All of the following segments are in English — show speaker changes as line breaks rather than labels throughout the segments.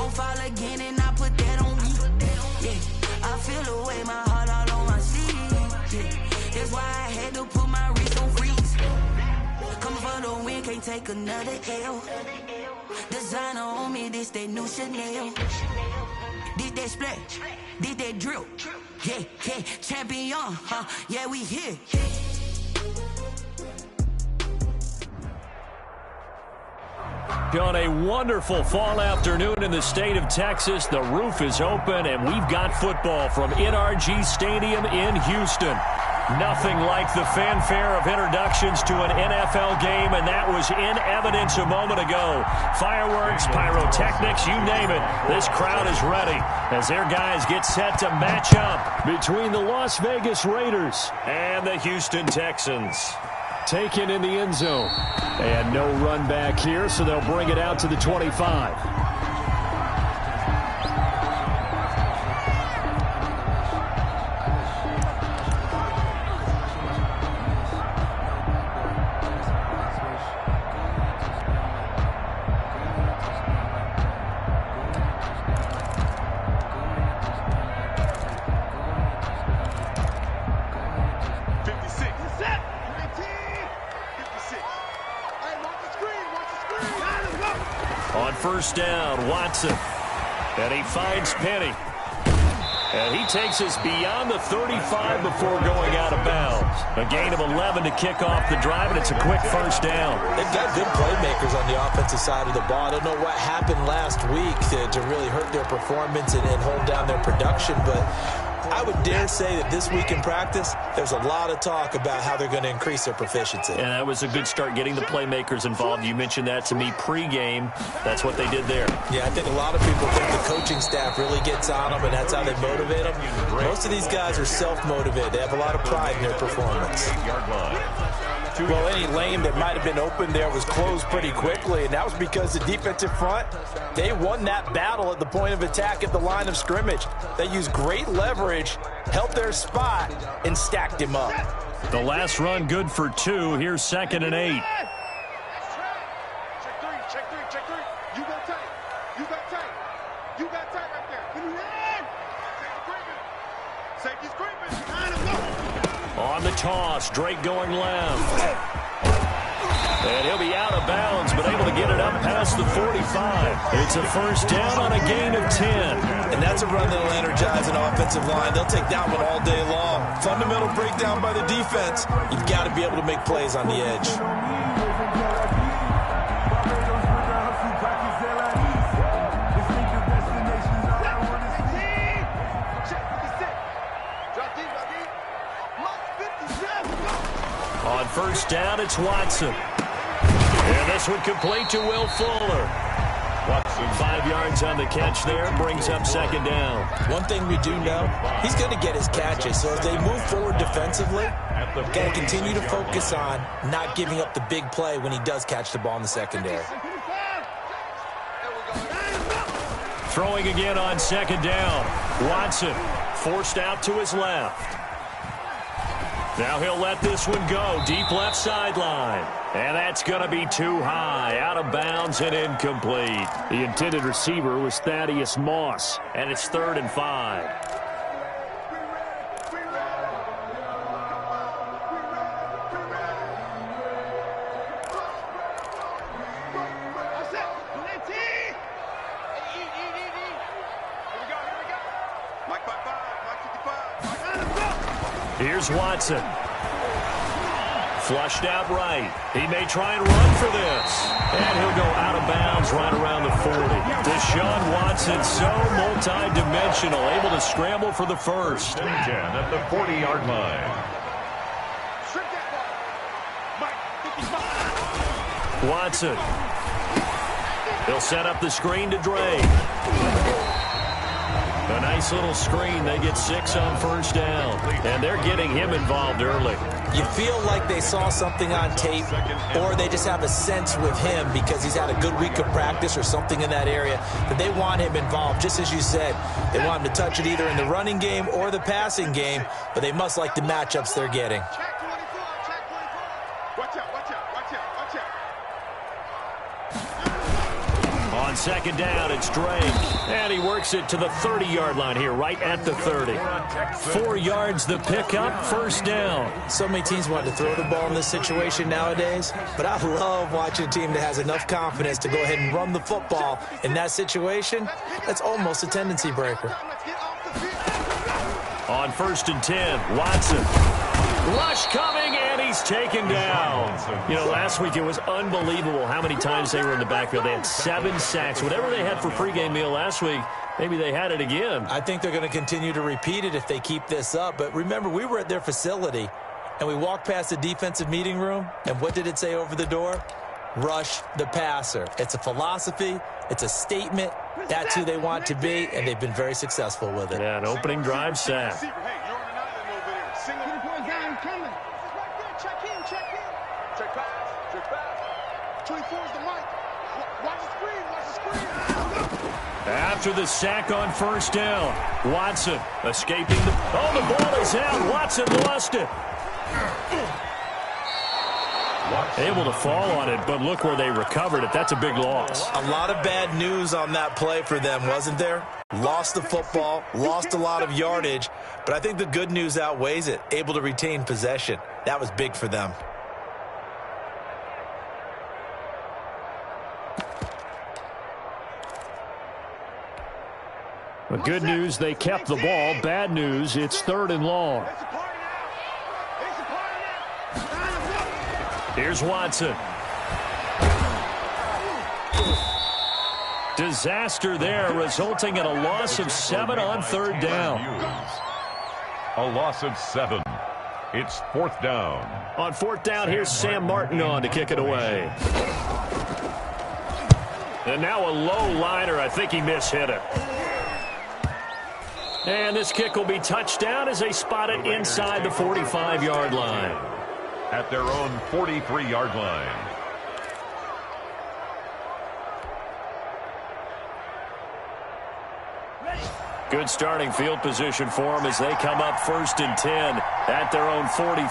gon' fall again and I put that on me. Yeah, I feel the way, my heart all on my sleeve. Yeah, that's why I had to put my wrist on freeze. Coming for the win, can't take another L. Designer on me, this that new Chanel. This that splash, this that drill. Yeah, yeah, champion, yeah, we here.
On a wonderful fall afternoon in the state of Texas, the roof is open, and we've got football from NRG Stadium in Houston. Nothing like the fanfare of introductions to an NFL game, and that was in evidence a moment ago. Fireworks, pyrotechnics, you name it. This crowd is ready as their guys get set to match up between the Las Vegas Raiders and the Houston Texans. Taken in the end zone. And no run back here, so they'll bring it out to the 25. First down, Watson. And he finds Penny. And he takes us beyond the 35 before going out of bounds. A gain of 11 to kick off the drive, and it's a quick first down.
They've got good playmakers on the offensive side of the ball. I don't know what happened last week to really hurt their performance and hold down their production, but I would dare say that this week in practice, there's a lot of talk about how they're going to increase their proficiency.
And that was a good start getting the playmakers involved. You mentioned that to me pregame. That's what they did there.
Yeah, I think a lot of people think the coaching staff really gets on them, and that's how they motivate them. Most of these guys are self-motivated. They have a lot of pride in their performance.
Well, any lane that might have been open there was closed pretty quickly, and that was because the defensive front, they won that battle at the point of attack at the line of scrimmage. They used great leverage, held their spot, and stacked him up.
The last run good for 2. Here's 2nd and 8.
Check three. You got tight right there. Give me that. Safety's creeping.
On the toss, Drake going left. And he'll be out of bounds, but able to get it up past the 45. It's a first down on a gain of 10.
And that's a run that'll energize an offensive line. They'll take that one all day long. Fundamental breakdown by the defense. You've got to be able to make plays on the edge.
On first down, it's Watson. And this one complete to Will Fuller. Watson 5 yards on the catch there, brings up 2nd down.
One thing we do know, he's going to get his catches. So as they move forward defensively, got to continue to focus on not giving up the big play when he does catch the ball in the secondary.
Throwing again on 2nd down. Watson forced out to his left. Now he'll let this one go. Deep left sideline. And that's going to be too high. Out of bounds and incomplete. The intended receiver was Thaddeus Moss. And it's 3rd and 5. Here's Watson. Flushed out right. He may try and run for this. And he'll go out of bounds right around the 40. Deshaun Watson, so multi-dimensional, able to scramble for the first.
10 at the 40-yard line.
Watson. He'll set up the screen to Drake. A nice little screen. They get 6 on first down. And they're getting him involved early.
You feel like they saw something on tape, or they just have a sense with him because he's had a good week of practice or something in that area that they want him involved. Just as you said, they want him to touch it either in the running game or the passing game, but they must like the matchups they're getting.
On second down, it's Drake. And he works it to the 30-yard line here, right at the 30. 4 yards the pickup, first down.
So many teams want to throw the ball in this situation nowadays, but I love watching a team that has enough confidence to go ahead and run the football. In that situation, that's almost a tendency breaker.
On 1st and 10, Watson. Rush coming, and he's taken down. You know, last week it was unbelievable how many times they were in the backfield. They had 7 sacks. Whatever they had for pregame meal last week, maybe they had it again.
I think they're going to continue to repeat it if they keep this up. But remember, we were at their facility, and we walked past the defensive meeting room, and what did it say over the door? Rush the passer. It's a philosophy. It's a statement. That's who they want to be, and they've been very successful with it.
Yeah, an opening drive sack.
Check pass. 24 is the mic. Watch the screen.
After the sack on first down, Watson escaping the... Oh, the ball is out. Watson lost it. Able to fall on it, but look where they recovered it. That's a big loss.
A lot of bad news on that play for them, wasn't there? Lost the football, lost a lot of yardage, but I think the good news outweighs it. Able to retain possession. That was big for them.
But good news, they kept the ball. Bad news, it's 3rd and long. Here's Watson. Disaster there, resulting in a loss of 7 on 3rd down.
A loss of 7. It's 4th down.
On 4th down, here's Sam Martin on to kick it away. And now a low liner. I think he mishit it. And this kick will be touchdown as they spot it inside the 45-yard line.
At their own 43-yard line.
Good starting field position for them as they come up 1st and 10 at their own 43.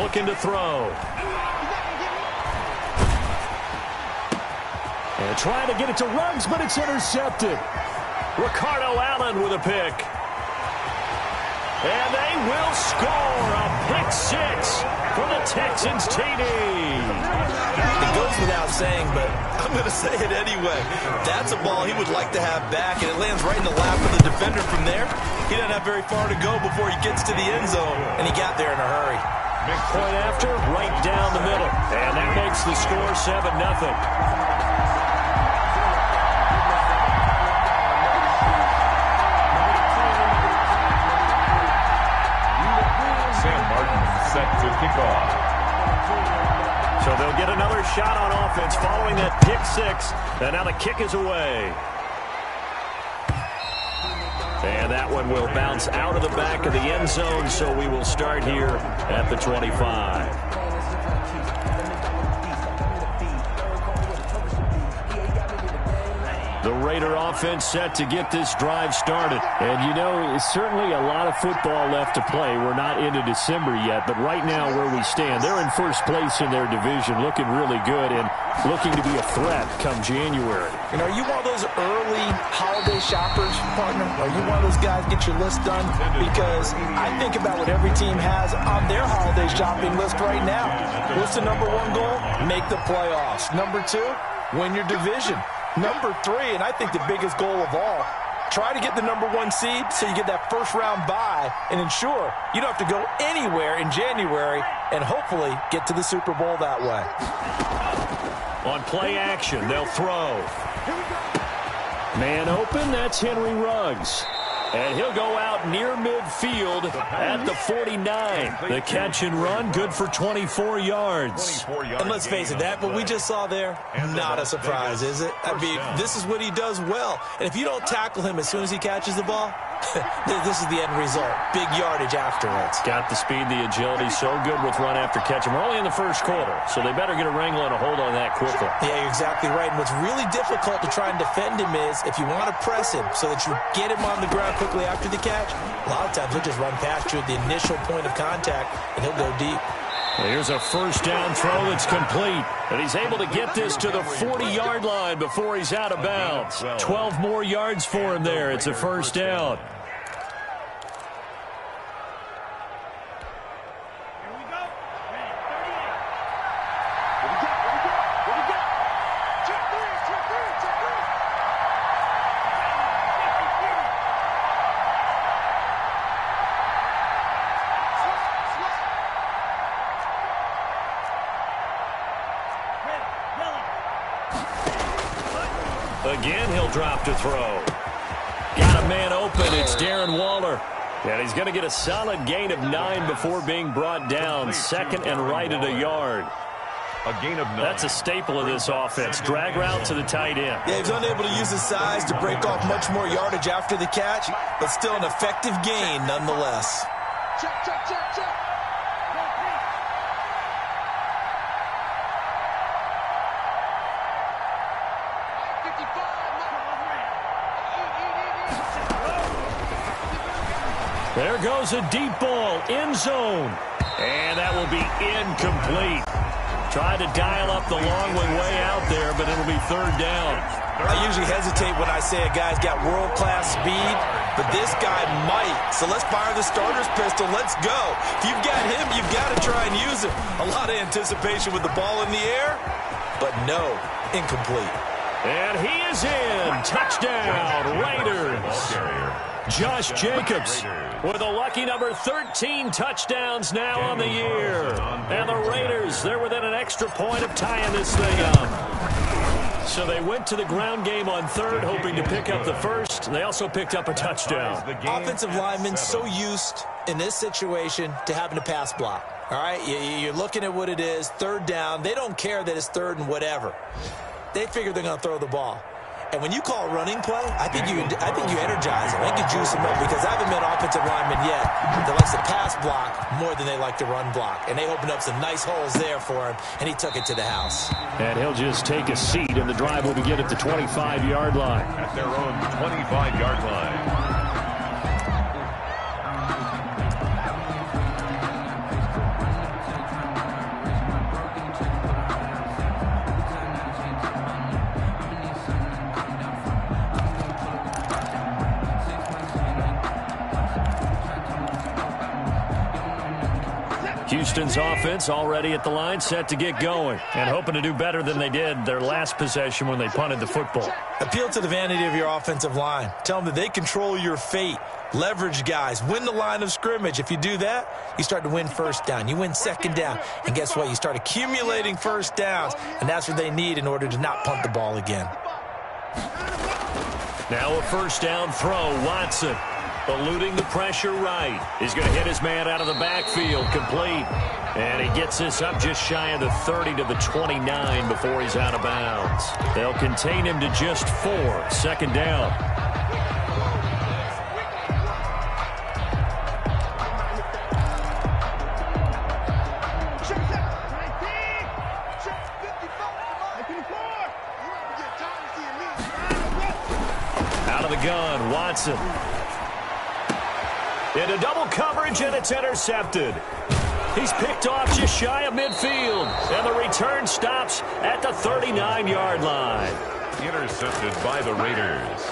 Looking to throw. And trying to get it to Ruggs, but it's intercepted. Ricardo Allen with a pick. And they will score a pick 6 for the Texans TD.
It goes without saying, but I'm going to say it anyway. That's a ball he would like to have back, and it lands right in the lap of the defender from there. He doesn't have very far to go before he gets to the end zone, and he got there in a hurry.
Big point after, right down the middle. And that makes the score 7-0.
Set to kick off.
So they'll get another shot on offense following that pick 6. And now the kick is away. And that one will bounce out of the back of the end zone, so we will start here at the 25. The Raider offense set to get this drive started. And, you know, certainly a lot of football left to play. We're not into December yet, but right now where we stand, they're in first place in their division, looking really good and looking to be a threat come January.
You know, are you one of those early holiday shoppers, partner? Are you one of those guys get your list done? Because I think about what every team has on their holiday shopping list right now. What's the number 1 goal? Make the playoffs. Number 2, win your division. Number 3, and I think the biggest goal of all, try to get the number 1 seed so you get that first-round bye and ensure you don't have to go anywhere in January and hopefully get to the Super Bowl that way.
On play action, they'll throw. Man open, that's Henry Ruggs. And he'll go out near midfield at the 49. The catch and run, good for 24 yards.
And let's face it, that what we just saw there, not a surprise, is it? I mean, this is what he does well. And if you don't tackle him as soon as he catches the ball, this is the end result. Big yardage afterwards.
Got the speed, the agility, so good with run after catch. And we're only in the first quarter, so they better get a wrangle and a hold on that quickly.
Yeah, you're exactly right. And what's really difficult to try and defend him is if you want to press him so that you get him on the ground quickly after the catch, a lot of times he'll just run past you at the initial point of contact, and he'll go deep.
Here's a first down throw that's complete. And he's able to get this to the 40-yard line before he's out of bounds. 12 more yards for him there. It's a first down. Again, he'll drop to throw. Got a man open. It's Darren Waller. And he's going to get a solid gain of 9 before being brought down. Second and right at a yard.
A gain of 9.
That's a staple of this offense. Drag route to the tight end.
Yeah, he's unable to use his size to break off much more yardage after the catch, but still an effective gain nonetheless.
Check, check, check, check.
There goes a deep ball, end zone. And that will be incomplete. Tried to dial up the long way out there, but it'll be third down.
I usually hesitate when I say a guy's got world-class speed, but this guy might. So let's fire the starter's pistol. Let's go. If you've got him, you've got to try and use him. A lot of anticipation with the ball in the air, but no, incomplete.
And he is in. Touchdown, Raiders. Josh Jacobs with a lucky number 13 touchdowns now on the year. And the Raiders, they're within an extra point of tying this thing up. So they went to the ground game on third, hoping to pick up the first. They also picked up a touchdown.
Offensive linemen so used in this situation to having to pass block. All right, you're looking at what it is, third down. They don't care that it's third and whatever. They figure they're going to throw the ball. And when you call a running play, I think you energize them. I think you juice them up, because I haven't met an offensive lineman yet that likes to pass block more than they like to run block. And they opened up some nice holes there for him, and he took it to the house.
And he'll just take a seat, and the drive will begin at the 25-yard line.
At their own 25-yard line.
Houston's offense already at the line, set to get going, and hoping to do better than they did their last possession when they punted the football.
Appeal to the vanity of your offensive line. Tell them that they control your fate. Leverage guys. Win the line of scrimmage. If you do that, you start to win first down. You win second down. And guess what? You start accumulating first downs, and that's what they need in order to not punt the ball again.
Now a first down throw. Watson eluding the pressure right. He's going to hit his man out of the backfield. Complete. And he gets this up just shy of the 30 to the 29 before he's out of bounds. They'll contain him to just 4. Second down. Out of the gun, Watson. Into double coverage, and it's intercepted. He's picked off just shy of midfield, and the return stops at the 39-yard line.
Intercepted by the Raiders.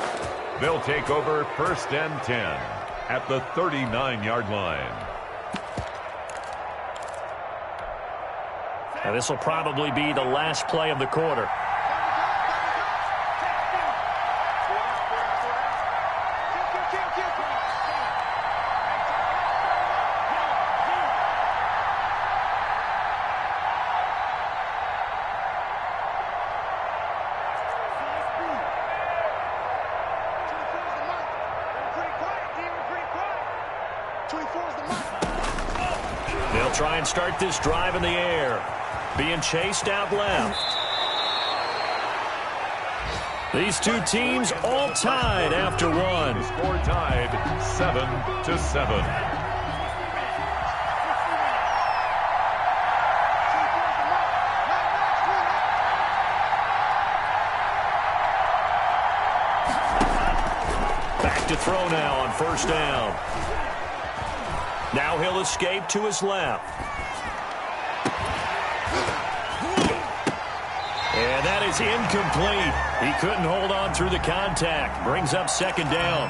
They'll take over first and 10 at the 39-yard line.
Now this will probably be the last play of the quarter. They'll try and start this drive in the air. Being chased out left. These two teams all tied after one.
Score tied 7-7.
Back to throw now on first down. Now he'll escape to his left. And that is incomplete. He couldn't hold on through the contact. Brings up second down.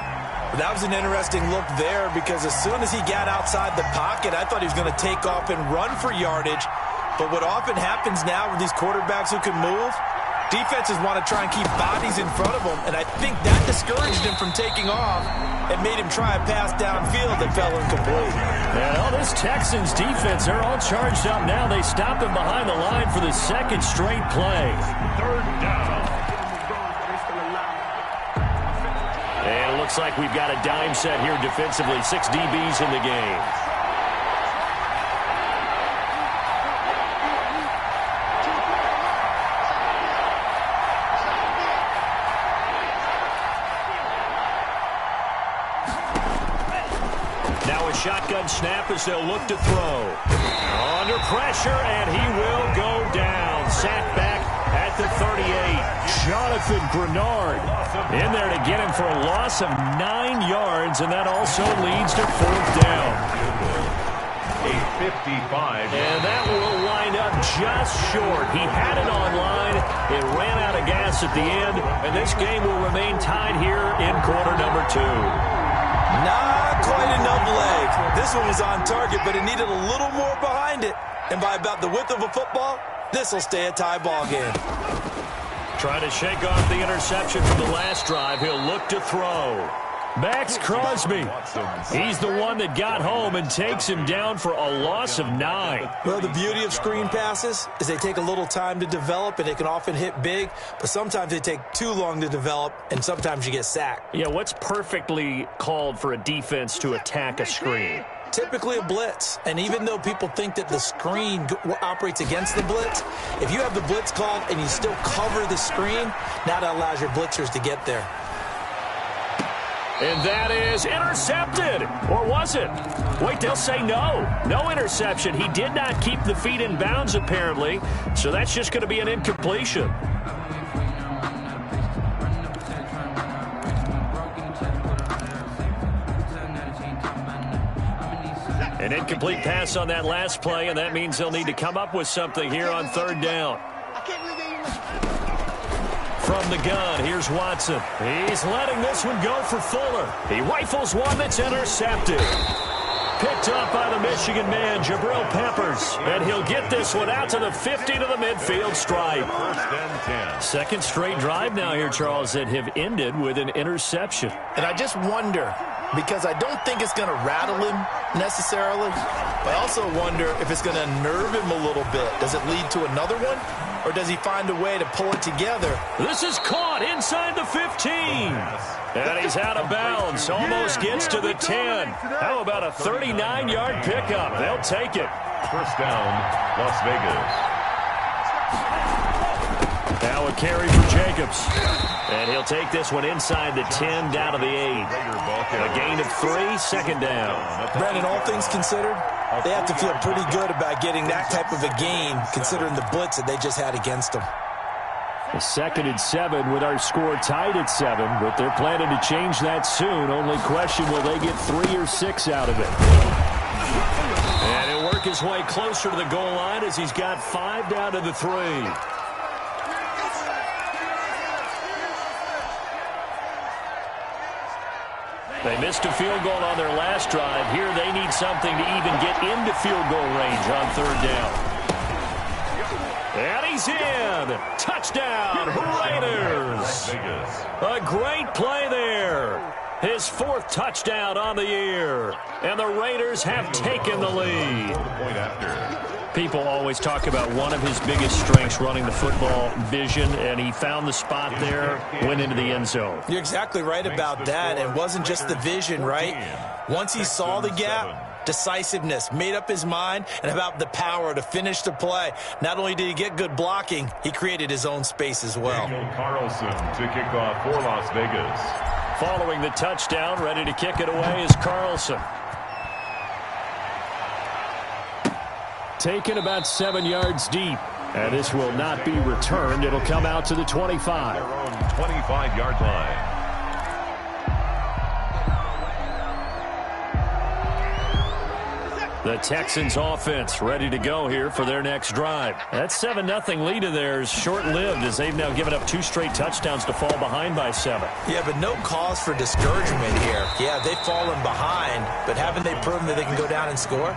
That was an interesting look there because as soon as he got outside the pocket, I thought he was going to take off and run for yardage. But what often happens now with these quarterbacks who can move, defenses want to try and keep bodies in front of them, and I think that discouraged him from taking off and made him try a pass downfield that fell incomplete.
And all this Texans defense, they're all charged up now. They stop him behind the line for the second straight play.
Third down.
And it looks like we've got a dime set here defensively. 6 DBs in the game. Now a shotgun snap as they'll look to throw. Under pressure, and he will go down. Sacked back at the 38. Jonathan Grenard in there to get him for a loss of 9 yards, and that also leads to fourth down.
A 55.
And that will wind up just short. He had it on line. It ran out of gas at the end, and this game will remain tied here in quarter number 2.
Not quite enough leg. This one was on target, but it needed a little more behind it. And by about the width of a football, this will stay a tie ball game.
Trying to shake off the interception from the last drive. He'll look to throw. Max Crosby. He's the one that got home and takes him down for a loss of 9.
Well, the beauty of screen passes is they take a little time to develop, and they can often hit big, but sometimes they take too long to develop, and sometimes you get sacked.
Yeah, what's perfectly called for a defense to attack a screen?
Typically a blitz, and even though people think that the screen operates against the blitz, if you have the blitz called and you still cover the screen, now that allows your blitzers to get there.
And that is intercepted. Or was it? Wait, they'll say no. No interception. He did not keep the feet in bounds, apparently. So that's just going to be an incompletion. An incomplete pass on that last play, and that means they'll need to come up with something here on third down. From the gun, here's Watson. He's letting this one go for Fuller. He rifles one that's intercepted. Picked up by the Michigan man, Jabril Peppers. And he'll get this one out to the 50 to the midfield stripe.
First and 10.
Second straight drive now here, Charles, that have ended with an interception.
And I just wonder, because I don't think it's going to rattle him necessarily, but I also wonder if it's going to nerve him a little bit. Does it lead to another one? Or does he find a way to pull it together?
This is caught inside the 15. And he's out of bounds. Almost gets to the 10. How about a 39-yard pickup? They'll take it.
First down, Las Vegas.
Now a carry for Jacobs. And he'll take this one inside the 10 down to the 8. A gain of 3, second down.
Brandon, all things considered, they have to feel pretty good about getting that type of a gain, considering the blitz that they just had against them.
A 2nd and 7 with our score tied at 7, but they're planning to change that soon. Only question, will they get 3 or 6 out of it? And he'll work his way closer to the goal line as he's got 5 down to the 3. They missed a field goal on their last drive. Here they need something to even get into field goal range on third down. And he's in. Touchdown, Raiders. A great play there. His 4th touchdown on the year. And the Raiders have taken the lead.
Point after.
People always talk about one of his biggest strengths, running the football, vision, and he found the spot there, went into the end zone.
You're exactly right about that. It wasn't just the vision, right? Once he saw the gap, decisiveness, made up his mind, and about the power to finish the play. Not only did he get good blocking, he created his own space as well.
Daniel Carlson to kick off for Las Vegas.
Following the touchdown, ready to kick it away is Carlson. Taken about 7 yards deep. And this will not be returned. It'll come out to the 25.
Their own 25-yard line.
The Texans offense ready to go here for their next drive. That 7-0 lead of theirs short-lived as they've now given up 2 straight touchdowns to fall behind by 7.
Yeah, but no cause for discouragement here. Yeah, they've fallen behind, but haven't they proven that they can go down and score?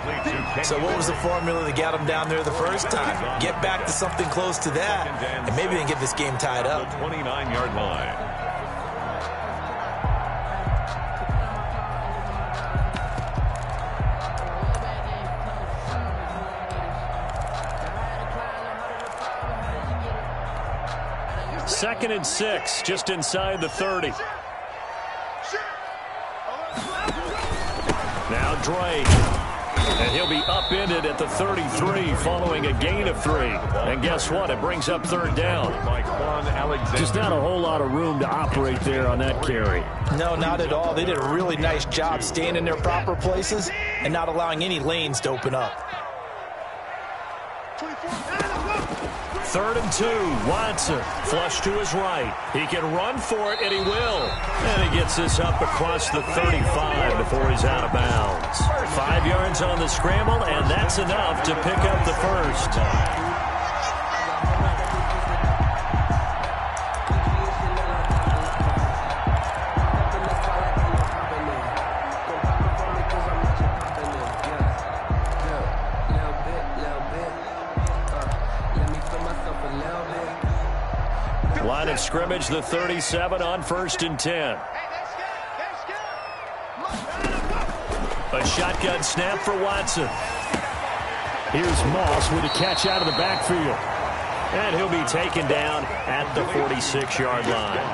So what was the formula that got them down there the first time? Get back to something close to that, and maybe they can get this game tied up.
29-yard line.
Second and 6, just inside the 30. Now Drake. And he'll be upended at the 33 following a gain of 3. And guess what? It brings up 3rd down. Just not a whole lot of room to operate there on that carry.
No, not at all. They did a really nice job staying in their proper places and not allowing any lanes to open up.
3rd and 2. Watson flush to his right. He can run for it, and he will. And he gets this up across the 35 before he's out of bounds. 5 yards on the scramble, and that's enough to pick up the first. Line of scrimmage, the 37 on 1st and 10. A shotgun snap for Watson. Here's Moss with a catch out of the backfield. And he'll be taken down at the 46-yard line.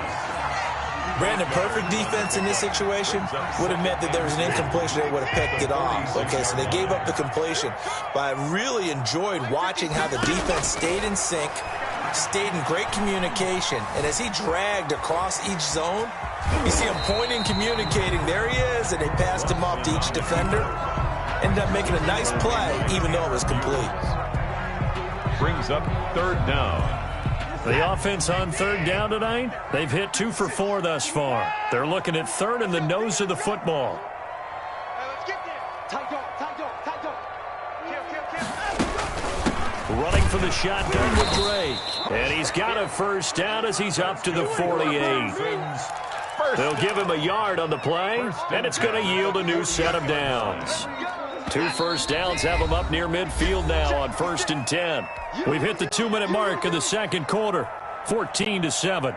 Brandon, perfect defense in this situation would have meant that there was an incompletion that would have picked it off. Okay, so they gave up the completion. But I really enjoyed watching how the defense stayed in sync, stayed in great communication, and as he dragged across each zone, you see him pointing, communicating. There he is, and they passed him off to each defender. Ended up making a nice play, even though it was complete.
Brings up 3rd down.
The offense on 3rd down tonight, they've hit 2 for 4 thus far. They're looking at 3rd in the nose of the football. Running for the shotgun with Drake. And he's got a 1st down as he's up to the 48. They'll give him a yard on the play, and it's going to yield a new set of downs. 2 1st downs have him up near midfield now on 1st and 10. We've hit the 2-minute mark of the 2nd quarter, 14-7.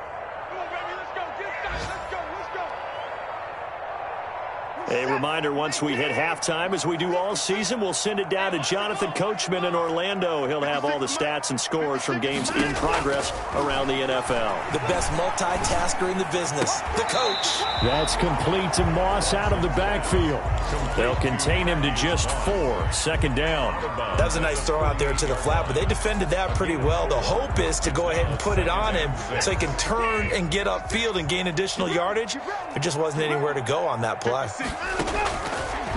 A reminder, once we hit halftime, as we do all season, we'll send it down to Jonathan Coachman in Orlando. He'll have all the stats and scores from games in progress around the NFL.
The best multitasker in the business, the coach.
That's complete to Moss out of the backfield. They'll contain him to just 4, 2nd down.
That was a nice throw out there to the flat, but they defended that pretty well. The hope is to go ahead and put it on him so he can turn and get upfield and gain additional yardage. There just wasn't anywhere to go on that play.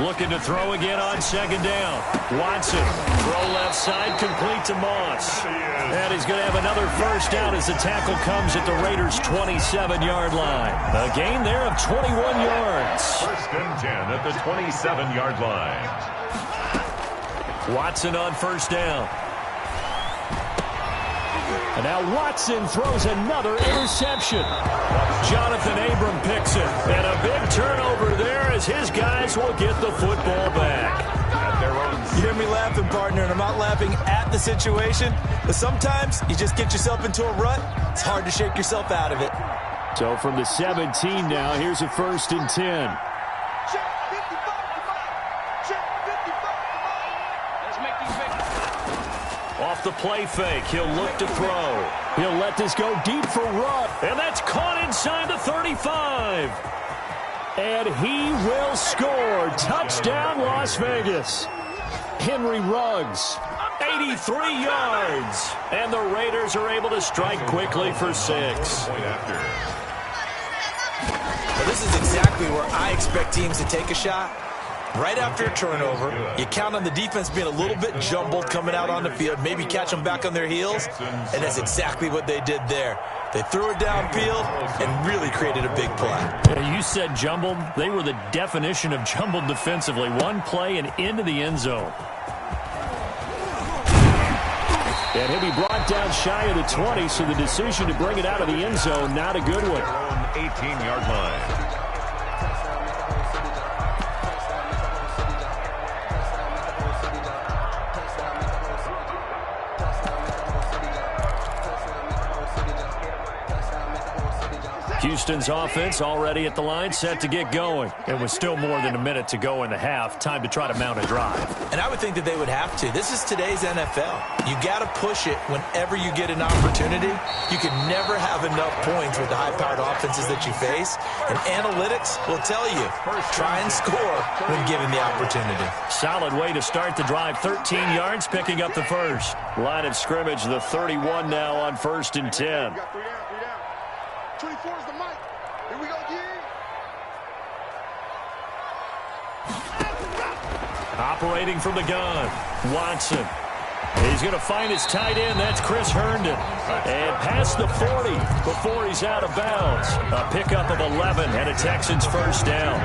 Looking to throw again on 2nd down. Watson, throw left side, complete to Moss. And he's going to have another 1st down as the tackle comes at the Raiders' 27-yard line. A gain there of 21 yards.
1st and 10 at the 27-yard line.
Watson on 1st down. And now Watson throws another interception. Jonathan Abram picks it. And a big turnover there as his guys will get the football back.
You hear me laughing, partner, and I'm not laughing at the situation, but sometimes you just get yourself into a rut. It's hard to shake yourself out of it.
So from the 17 now, here's a 1st and 10. Off the play fake, he'll look to throw. He'll let this go deep for Rupp, and that's caught inside the 35. And he will score. Touchdown, Las Vegas. Henry Ruggs, 83 yards. And the Raiders are able to strike quickly for 6.
Well, this is exactly where I expect teams to take a shot. Right after a turnover, you count on the defense being a little bit jumbled coming out on the field, maybe catch them back on their heels, and that's exactly what they did there. They threw it downfield and really created a big play.
You said jumbled. They were the definition of jumbled defensively. One play and into the end zone. And he'll be brought down shy of the 20, so the decision to bring it out of the end zone, not a good one.
18-yard line.
Houston's offense already at the line, set to get going. And with still more than a minute to go in the half, time to try to mount a drive.
And I would think that they would have to. This is today's NFL. You got to push it whenever you get an opportunity. You can never have enough points with the high-powered offenses that you face. And analytics will tell you, try and score when given the opportunity.
Solid way to start the drive. 13 yards, picking up the first. Line of scrimmage, the 31 now on 1st and 10.
24 is the mic. Here we go,
Operating from the gun, Watson. He's going to find his tight end. That's Chris Herndon. And past the 40 before he's out of bounds. A pickup of 11 and a Texans first down.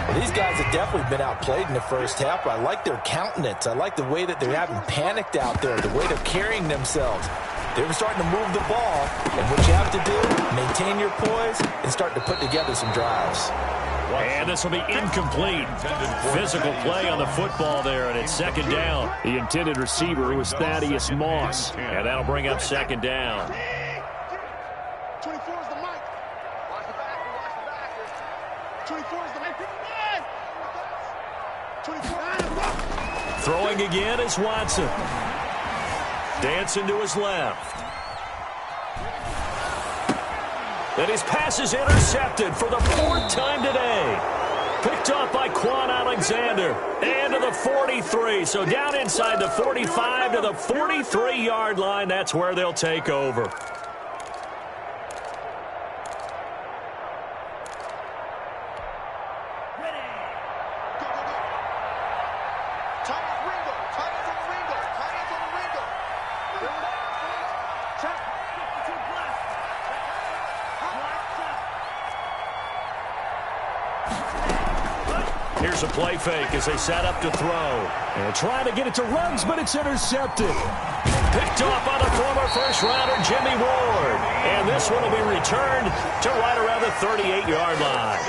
Well, these guys have definitely been outplayed in the first half. I like their countenance. I like the way that they haven't panicked out there, the way they're carrying themselves. They were starting to move the ball, and what you have to do, maintain your poise and start to put together some drives.
And this will be incomplete. Physical play on the football there, and it's second down. The intended receiver was Thaddeus Moss, and that'll bring up second down.
24 is the mic. Watch the backer, watch the backer. 24 is the mic. 24.
Throwing again is Watson. Dancing to his left. And his pass is intercepted for the 4th time today. Picked up by Quan Alexander. And to the 43. So down inside the 45 to the 43-yard line. That's where they'll take over. Here's a play fake as they set up to throw. And trying to get it to Ruggs, but it's intercepted. Picked off by the former first-rounder Jimmy Ward. And this one will be returned to right around the 38-yard line.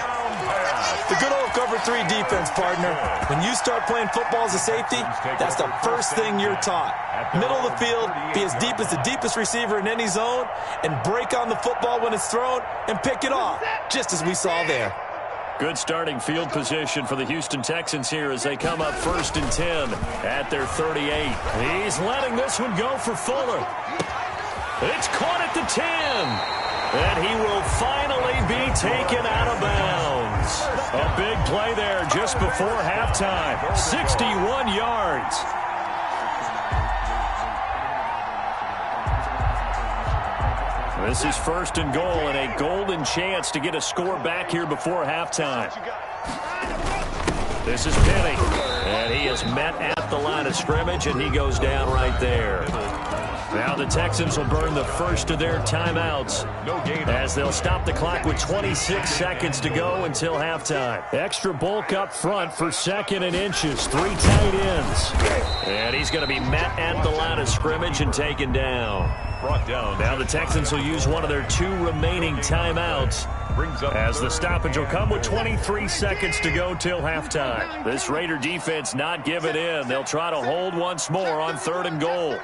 The good old cover 3 defense, partner. When you start playing football as a safety, that's the first thing you're taught. Middle of the field, be as deep as the deepest receiver in any zone, and break on the football when it's thrown and pick it off, just as we saw there.
Good starting field position for the Houston Texans here as they come up 1st and 10 at their 38. He's letting this one go for Fuller. It's caught at the 10. And he will finally be taken out of bounds. A big play there just before halftime. 61 yards. This is 1st and goal and a golden chance to get a score back here before halftime. This is Penny. And he is met at the line of scrimmage, and he goes down right there. Now the Texans will burn the first of their timeouts as they'll stop the clock with 26 seconds to go until halftime. Extra bulk up front for 2nd and inches. 3 tight ends. And he's going to be met at the line of scrimmage and taken down. Now the Texans will use one of their 2 remaining timeouts as the stoppage will come with 23 seconds to go till halftime. This Raider defense not giving in. They'll try to hold once more on 3rd and goal.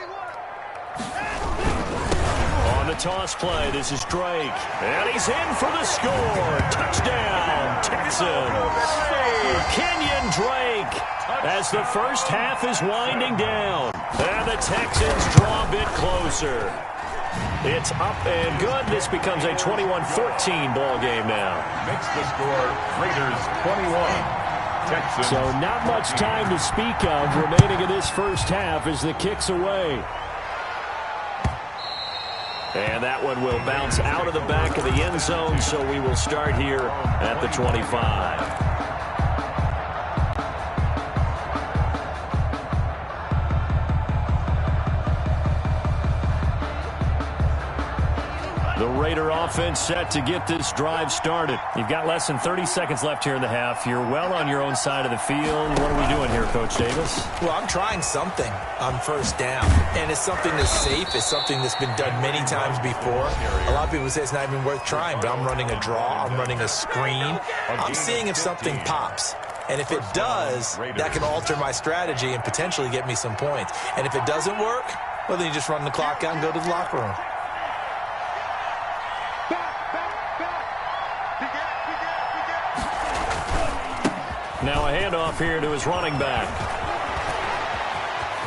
On the toss play, this is Drake. And he's in for the score. Touchdown, Texans. Kenyon Drake as the first half is winding down. And the Texans draw a bit closer. It's up and good. This becomes a 21-14 ball game now.
Makes the score Raiders 21. Texans.
So not much time to speak of remaining in this first half as the kick's away. And that one will bounce out of the back of the end zone, so we will start here at the 25. The Raider offense set to get this drive started. You've got less than 30 seconds left here in the half. You're well on your own side of the field. What are we doing here, Coach Davis?
Well, I'm trying something on first down, and it's something that's safe. It's something that's been done many times before. A lot of people say it's not even worth trying, but I'm running a draw. I'm running a screen. I'm seeing if something pops. And if it does, that can alter my strategy and potentially get me some points. And if it doesn't work, well, then you just run the clock out and go to the locker room.
Now a handoff here to his running back.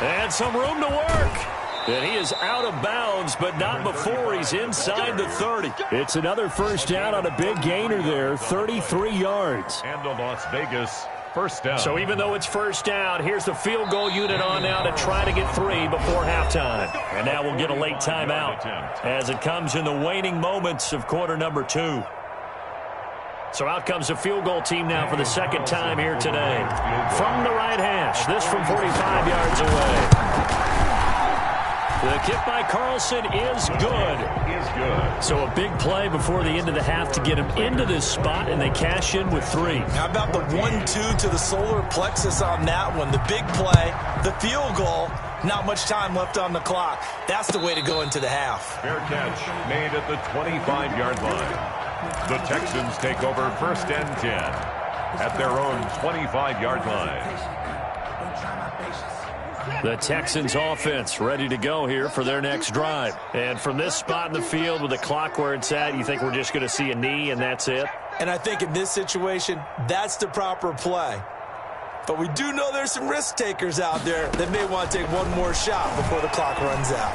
And some room to work. And he is out of bounds, but not before he's inside the 30. It's another first down on a big gainer there, 33 yards.
And a Las Vegas first down.
So even though it's first down, here's the field goal unit on now to try to get 3 before halftime. And now we'll get a late timeout as it comes in the waning moments of quarter number 2. So out comes the field goal team now for the second time here today. From the right hash, this from 45 yards away. The kick by Carlson is good. So a big play before the end of the half to get him into this spot, and they cash in with 3.
How about the 1-2 to the solar plexus on that one? The big play, the field goal, not much time left on the clock. That's the way to go into the half.
Fair catch made at the 25-yard line. The Texans take over first and 10 at their own 25-yard line.
The Texans offense ready to go here for their next drive. And from this spot in the field with the clock where it's at, you think we're just going to see a knee and that's it?
And I think in this situation, that's the proper play. But we do know there's some risk takers out there that may want to take one more shot before the clock runs out.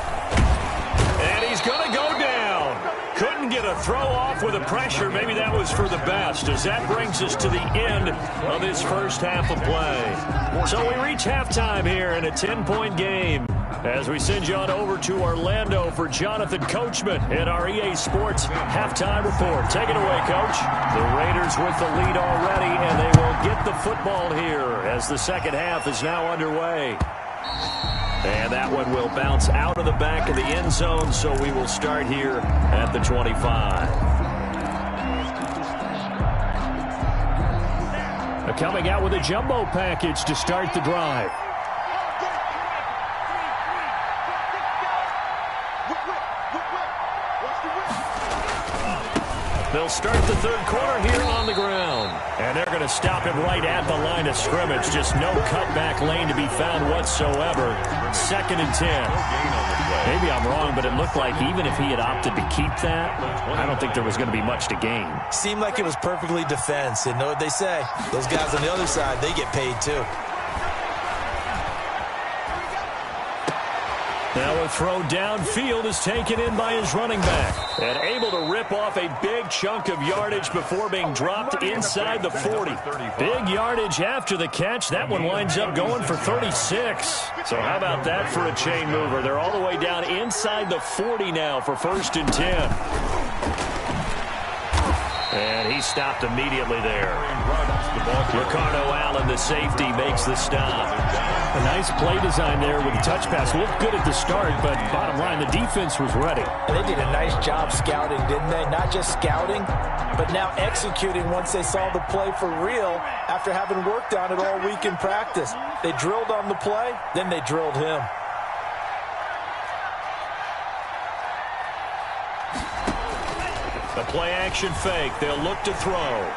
And he's going to go down. Couldn't get a throw off with the pressure. Maybe that was for the best, as that brings us to the end of this first half of play. So we reach halftime here in a 10-point game as we send you on over to Orlando for Jonathan Coachman in our EA Sports halftime report. Take it away, Coach. The Raiders with the lead already, and they will get the football here as the second half is now underway. And that one will bounce out of the back of the end zone, so we will start here at the 25. Coming out with a jumbo package to start the drive. They'll start the third quarter here on the ground. And they're going to stop him right at the line of scrimmage. Just no cutback lane to be found whatsoever. Second and 10. Maybe I'm wrong, but it looked like even if he had opted to keep that, I don't think there was going to be much to gain.
Seemed like it was perfectly defense. And know what they say? Those guys on the other side, they get paid too.
Now a throw downfield is taken in by his running back. And able to rip off a big chunk of yardage before being dropped inside the 40. Big yardage after the catch. That one winds up going for 36. So how about that for a chain mover? They're all the way down inside the 40 now for first and 10. And he stopped immediately there. Ricardo Allen, the safety, makes the stop. A nice play design there with the touch pass. Looked good at the start, but bottom line, the defense was ready.
And they did a nice job scouting, didn't they? Not just scouting, but now executing once they saw the play for real after having worked on it all week in practice. They drilled on the play, then they drilled him.
The play action fake. They'll look to throw.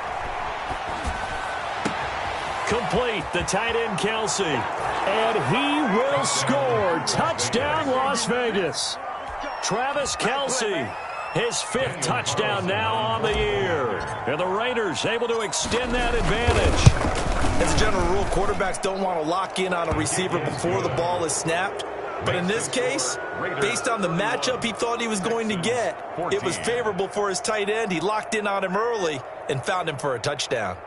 Complete. The tight end, Kelsey. And he will score. Touchdown, Las Vegas. Travis Kelsey. His 5th touchdown now on the year. And the Raiders able to extend that advantage.
As a general rule, quarterbacks don't want to lock in on a receiver before the ball is snapped. But in this case, based on the matchup he thought he was going to get, it was favorable for his tight end. He locked in on him early and found him for a touchdown.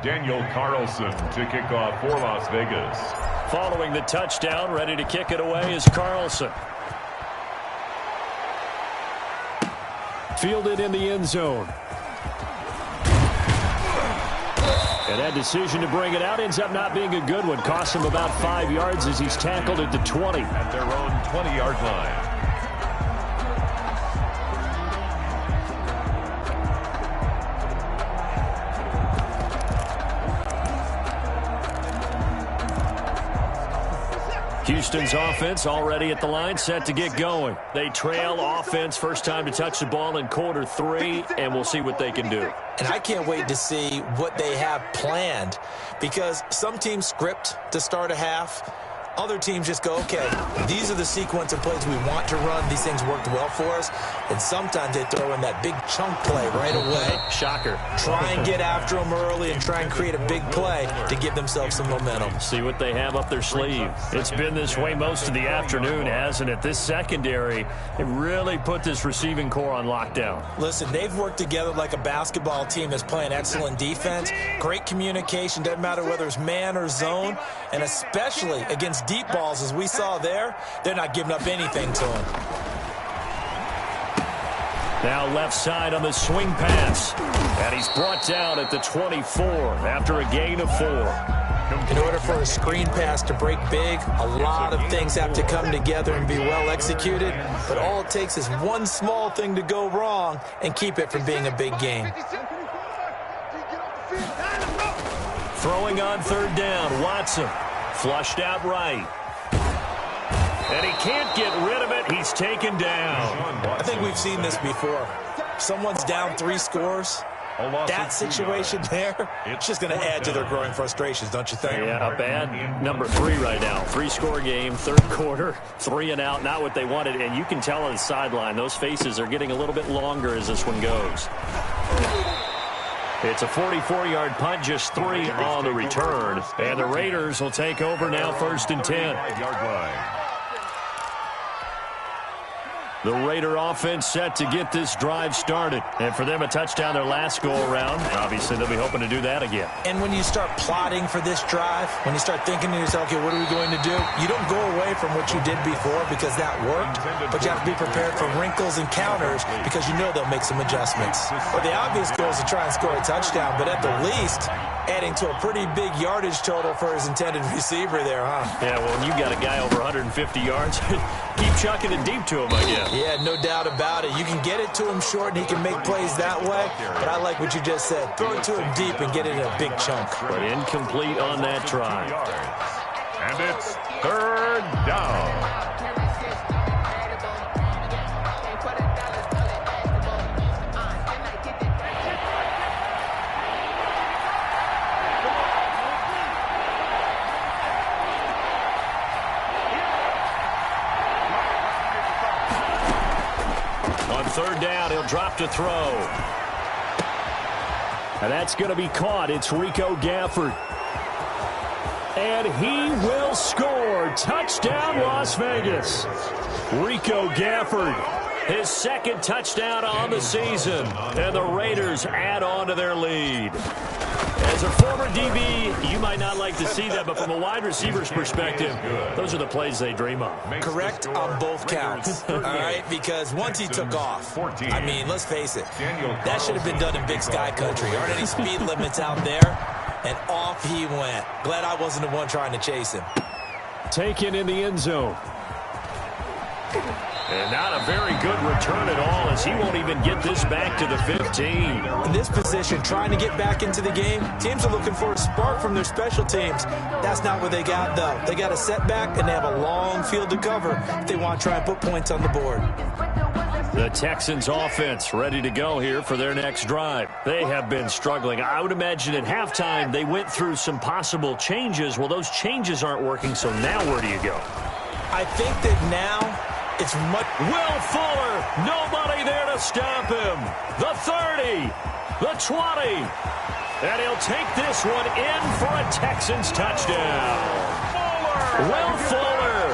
Daniel Carlson to kick off for Las Vegas.
Following the touchdown, ready to kick it away is Carlson. fielded in the end zone. And that decision to bring it out ends up not being a good one. Costs him about 5 yards as he's tackled at the 20.
At their own 20-yard line.
Houston's offense already at the line, set to get going. They trail offense, first time to touch the ball in quarter 3, and we'll see what they can do.
And I can't wait to see what they have planned, because some teams script to start a half. Other teams just go, okay, these are the sequence of plays we want to run. These things worked well for us. And sometimes they throw in that big chunk play right away.
Shocker.
Try and get after them early and try and create a big play to give themselves some momentum.
See what they have up their sleeve. It's been this way most of the afternoon, hasn't it? This secondary, it really put this receiving core on lockdown.
Listen, they've worked together like a basketball team that's playing excellent defense. Great communication, doesn't matter whether it's man or zone. And especially against deep balls, as we saw there, they're not giving up anything to them.
Now left side on the swing pass. And he's brought down at the 24 after a gain of 4.
In order for a screen pass to break big, a lot of things have to come together and be well executed. But all it takes is one small thing to go wrong and keep it from being a big game.
Throwing on third down, Watson. Flushed out right. And he can't get rid of it. He's taken down.
I think we've seen this before. Someone's down 3 scores. That situation there, it's just going to add to their growing frustrations, don't you think?
Yeah, a bad number 3 right now. 3-score game, third quarter, 3 and out, not what they wanted. And you can tell on the sideline, those faces are getting a little bit longer as this one goes. It's a 44-yard punt, just 3 on the return. And the Raiders will take over now, 1st and 10. The Raider offense set to get this drive started. And for them, a touchdown their last go-around. Obviously, they'll be hoping to do that again.
And when you start plotting for this drive, when you start thinking to yourself, okay, what are we going to do? You don't go away from what you did before because that worked, but you have to be prepared for wrinkles and counters because you know they'll make some adjustments. Well, the obvious goal is to try and score a touchdown, but at the least, adding to a pretty big yardage total for his intended receiver there, huh?
Yeah, well, when you got a guy over 150 yards, keep chucking it deep to him, I guess.
Yeah, no doubt about it. You can get it to him short, and he can make plays that way. But I like what you just said. Throw it to him deep and get it in a big chunk.
But incomplete on that try.
And it's third down.
Third down, he'll drop to throw. And that's going to be caught. It's Rico Gafford. And he will score. Touchdown, Las Vegas. Rico Gafford, his 2nd touchdown on the season. And the Raiders add on to their lead. As a former DB, you might not like to see that, but from a wide receiver's perspective, those are the plays they dream of.
Correct on both counts, all right? Because once he took off, I mean, let's face it, that should have been done in Big Sky Country. Aren't any speed limits out there? And off he went. Glad I wasn't the one trying to chase him.
Taken in the end zone. And not a very good return at all, as he won't even get this back to the 15.
In this position, trying to get back into the game, teams are looking for a spark from their special teams. That's not what they got, though. They got a setback, and they have a long field to cover if they want to try and put points on the board.
The Texans offense ready to go here for their next drive. They have been struggling. I would imagine at halftime they went through some possible changes. Well, those changes aren't working, so now where do you go?
I think that now it's much...
Will Fuller, nobody there to stop him. The 30, the 20, and he'll take this one in for a Texans touchdown. Will Fuller,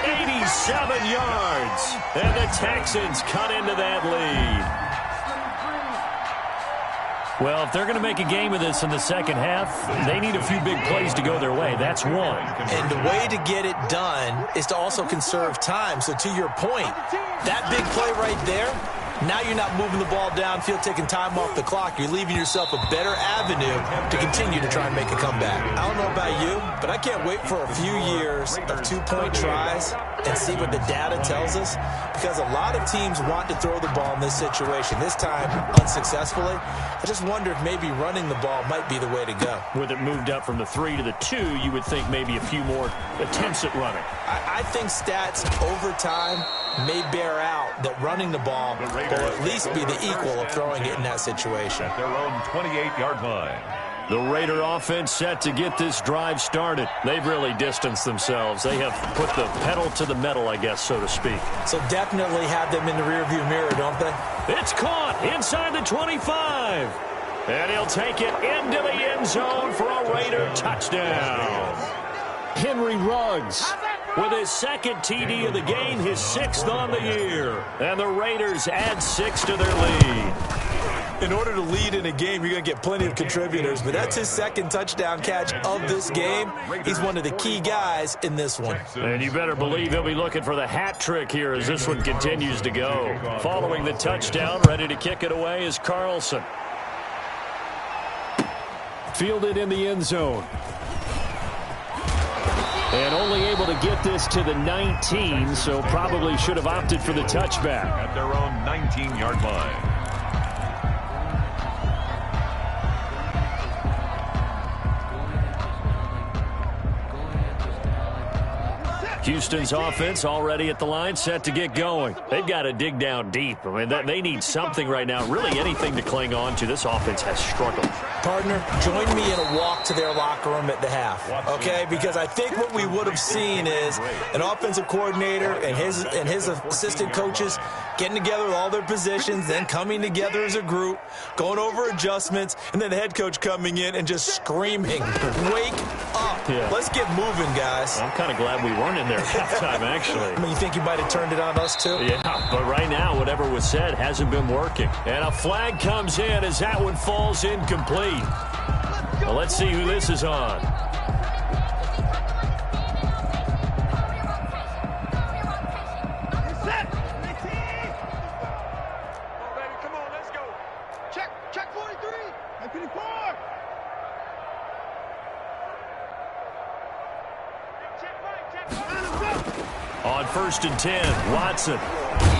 87 yards, and the Texans cut into that lead. Well, if they're going to make a game of this in the second half, they need a few big plays to go their way. That's one.
And the way to get it done is to also conserve time. So to your point, that big play right there Now you're not moving the ball downfield, taking time off the clock. You're leaving yourself a better avenue to continue to try and make a comeback. I don't know about you, but I can't wait for a few years of 2-point tries and see what the data tells us, because a lot of teams want to throw the ball in this situation. This time, unsuccessfully. I just wonder if maybe running the ball might be the way to go.
With it moved up from the 3 to the 2, you would think maybe a few more attempts at running.
I think stats over time may bear out that running the ball will at least be the equal of throwing it in that situation.
At their own 28-yard line.
The Raider offense set to get this drive started. They've really distanced themselves. They have put the pedal to the metal, I guess, so to speak.
So definitely have them in the rearview mirror, don't they?
It's caught inside the 25. And he'll take it into the end zone for a Raider touchdown. Henry Ruggs with his second TD of the game, his 6th on the year. And the Raiders add 6 to their lead.
In order to lead in a game, you're going to get plenty of contributors, but that's his second touchdown catch of this game. He's one of the key guys in this one.
And you better believe he'll be looking for the hat trick here as this one continues to go. Following the touchdown, ready to kick it away is Carlson. Fielded in the end zone. And only able to get this to the 19, so probably should have opted for the touchback.
At their own 19-yard line.
Houston's offense already at the line, set to get going. They've got to dig down deep. I mean, they need something right now, really anything to cling on to. This offense has struggled.
Partner, join me in a walk to their locker room at the half, okay? Because I think what we would have seen is an offensive coordinator and his assistant coaches getting together with all their positions, then coming together as a group, going over adjustments, and then the head coach coming in and just screaming, wake up.
Yeah.
Let's get moving, guys.
I'm kind of glad we weren't in there at halftime, actually.
I mean, you think you might have turned it on us, too?
Yeah, but right now, whatever was said hasn't been working. And a flag comes in as that one falls incomplete. Well, let's see who this is on.
Check 43. 54.
On 1st and 10, Watson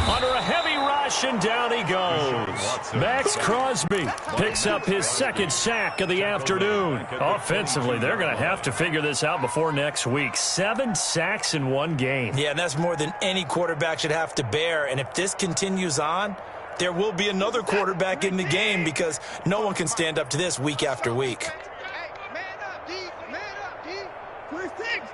under a heavy rush, and down he goes. Max Crosby picks up his 2nd sack of the afternoon. Offensively, they're going to have to figure this out before next week. 7 sacks in one game.
Yeah, and that's more than any quarterback should have to bear. And if this continues on, there will be another quarterback in the game, because no one can stand up to this week after week.
Hey, man up, D. Man up, D. 26.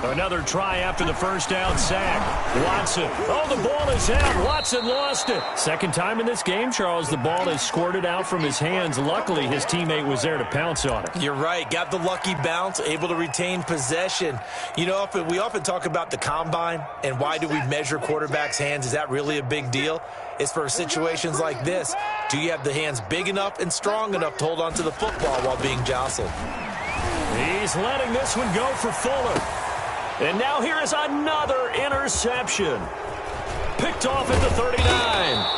Another try after the first down sack. Watson. Oh, the ball is out. Watson lost it. Second time in this game, Charles, the ball has squirted out from his hands. Luckily, his teammate was there to pounce on it.
You're right. Got the lucky bounce, able to retain possession. You know, we often talk about the combine and why do we measure quarterbacks' hands. Is that really a big deal? It's for situations like this. Do you have the hands big enough and strong enough to hold on to the football while being jostled?
He's letting this one go for Fuller. And now here is another interception. Picked off at the 39.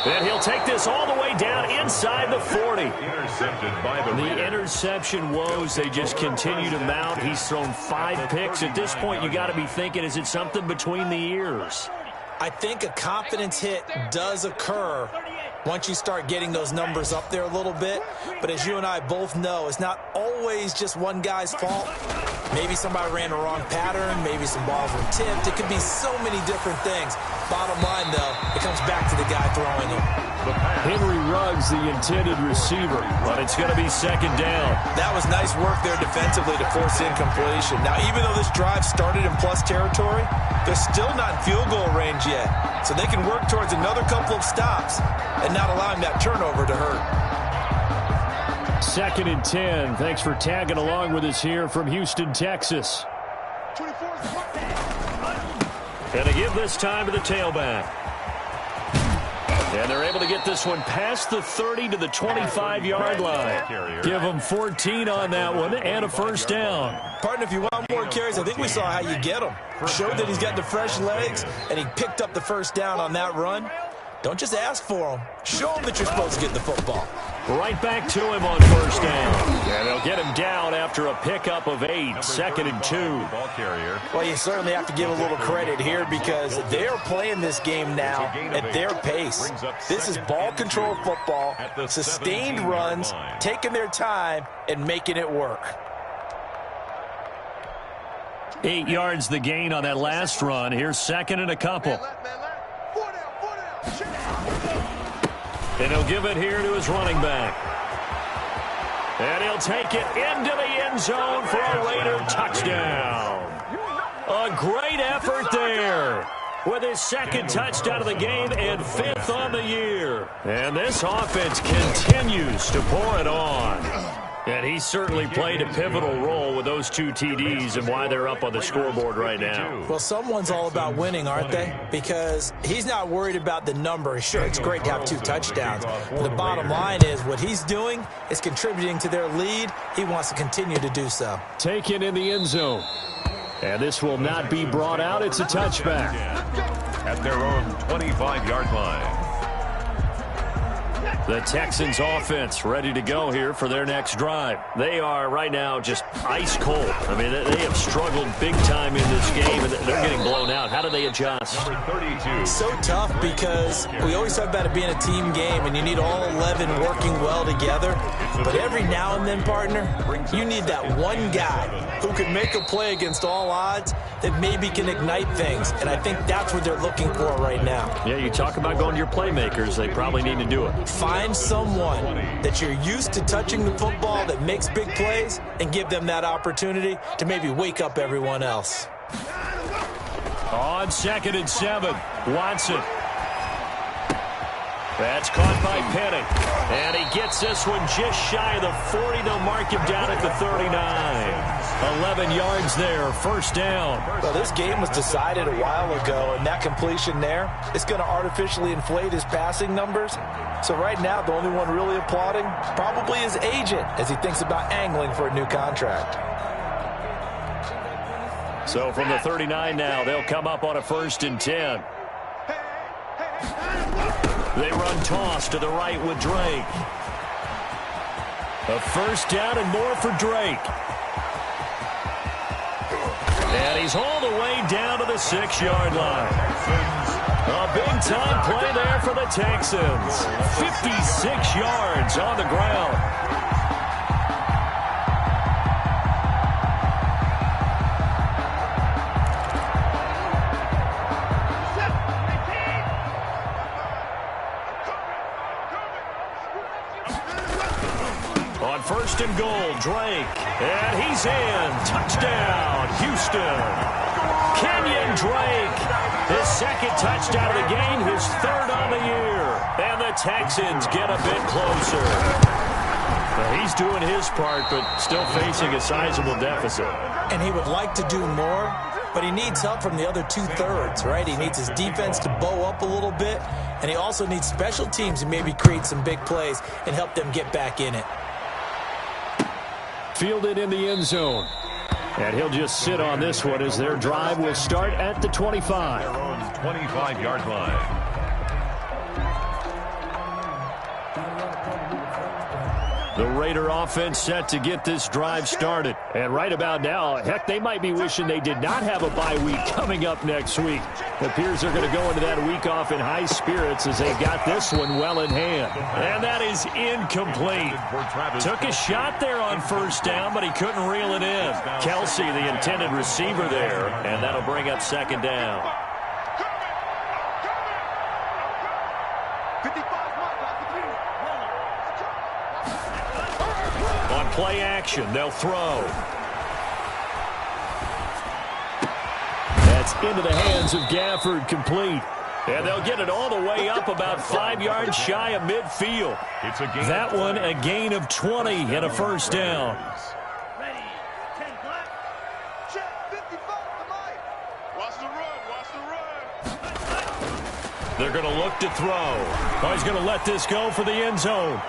And he'll take this all the way down inside the 40.
Intercepted by the Raiders.
The interception woes, they just continue to mount. He's thrown 5 picks. At this point, you got to be thinking, is it something between the ears?
I think a confidence hit does occur once you start getting those numbers up there a little bit. But as you and I both know, it's not always just one guy's fault. Maybe somebody ran the wrong pattern. Maybe some balls were tipped. It could be so many different things. Bottom line, though, it comes back to the guy throwing them.
Henry Ruggs, the intended receiver, but it's going to be 2nd down.
That was nice work there defensively to force incompletion. Now, even though this drive started in plus territory, they're still not in field goal range yet. So they can work towards another couple of stops and not allowing that turnover to hurt.
2nd and 10. Thanks for tagging along with us here from Houston, Texas.
24 is the mark.
And to give this time to the tailback. And they're able to get this one past the 30 to the 25-yard line. Give them 14 on that one and a first down.
Partner, if you want more carries, I think we saw how you get them. Showed that he's got the fresh legs, and he picked up the first down on that run. Don't just ask for him. Show him that you're supposed to get the football.
Right back to him on first down. And they'll get him down after a pickup of 8, 2nd and 2.
Well, you certainly have to give a little credit here because they're playing this game now at their pace. This is ball control football, sustained runs, taking their time, and making it work.
8 yards the gain on that last run. Here's 2nd and a couple. And he'll give it here to his running back. And he'll take it into the end zone for a Raider touchdown. A great effort there with his 2nd touchdown of the game and 5th on the year. And this offense continues to pour it on. And he certainly played a pivotal role with those 2 TDs and why they're up on the scoreboard right now.
Well, someone's all about winning, aren't they? Because he's not worried about the number. Sure, it's great to have 2 touchdowns. But the bottom line is what he's doing is contributing to their lead. He wants to continue to do so.
Taken in the end zone. And this will not be brought out. It's a touchback.
At their own 25-yard line.
The Texans offense ready to go here for their next drive. They are right now just ice cold. I mean, they have struggled big time in this game, and they're getting blown out. How do they adjust?
So tough because we always talk about it being a team game, and you need all 11 working well together. But every now and then, partner, you need that one guy who can make a play against all odds that maybe can ignite things. And I think that's what they're looking for right now.
Yeah, you talk about going to your playmakers. They probably need to do it.
Find someone that you're used to touching the football that makes big plays and give them that opportunity to maybe wake up everyone else.
On 2nd and 7, Watson. That's caught by Penny. And he gets this one just shy of the 40. They'll mark him down at the 39. 11 yards there, first down.
Well, this game was decided a while ago, and that completion there is going to artificially inflate his passing numbers. So right now, the only one really applauding probably his agent as he thinks about angling for a new contract.
So from the 39 now, they'll come up on a 1st and 10. They run toss to the right with Drake. A first down and more for Drake. And he's all the way down to the 6-yard line. A big-time play there for the Texans. 56 yards on the ground. On 1st and goal, Drake. And he's in. Touchdown, Houston. Kenyon Drake. His 2nd touchdown of the game, his 3rd on the year. And the Texans get a bit closer. Well, he's doing his part, but still facing a sizable deficit.
And he would like to do more, but he needs help from the other 2/3, right? He needs his defense to bow up a little bit, and he also needs special teams to maybe create some big plays and help them get back in it.
Fielded in the end zone. And he'll just sit on this one as their drive will start at the 25.
Their own 25-yard line.
The Raider offense set to get this drive started. And right about now, heck, they might be wishing they did not have a bye week coming up next week. It appears they're going to go into that week off in high spirits as they got this one well in hand. And that is incomplete. Took a shot there on 1st down, but he couldn't reel it in. Kelsey, the intended receiver there, and that'll bring up 2nd down. On play action, they'll throw. That's into the hands of Gafford, complete. And they'll get it all the way up about 5 yards shy of midfield. That one a gain of 20 and a first down.
Ready, 10 black. Check 55 to Mike. Watch the run, watch the run.
They're going to look to throw. Oh, he's going to let this go for the end zone.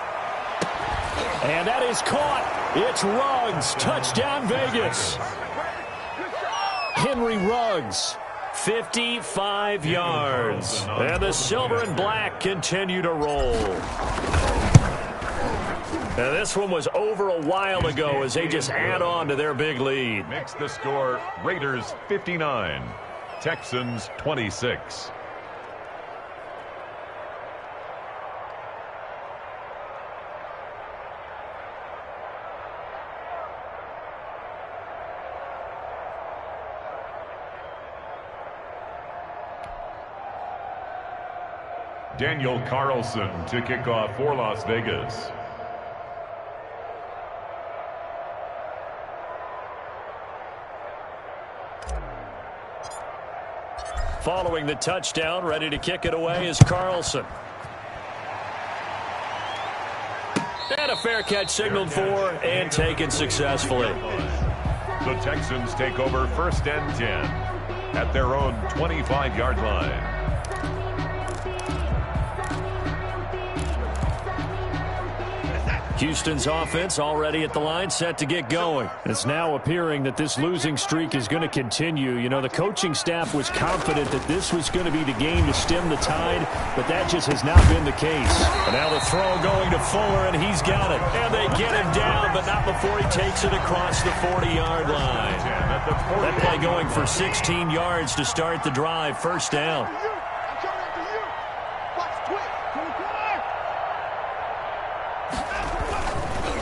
And that is caught. It's Ruggs. Touchdown, Vegas. Henry Ruggs, 55 yards. And the silver and black continue to roll. Now, this one was over a while ago as they just add on to their big lead.
Makes the score Raiders 59, Texans 26. Daniel Carlson to kick off for Las Vegas.
Following the touchdown, ready to kick it away is Carlson. And a fair catch signaled for and taken successfully.
The Texans take over 1st and 10 at their own 25-yard line.
Houston's offense already at the line, set to get going. It's now appearing that this losing streak is going to continue. You know, the coaching staff was confident that this was going to be the game to stem the tide, but that just has not been the case. And now the throw going to Fuller, and he's got it. And they get him down, but not before he takes it across the 40-yard line. That play going for 16 yards to start the drive. 1st down.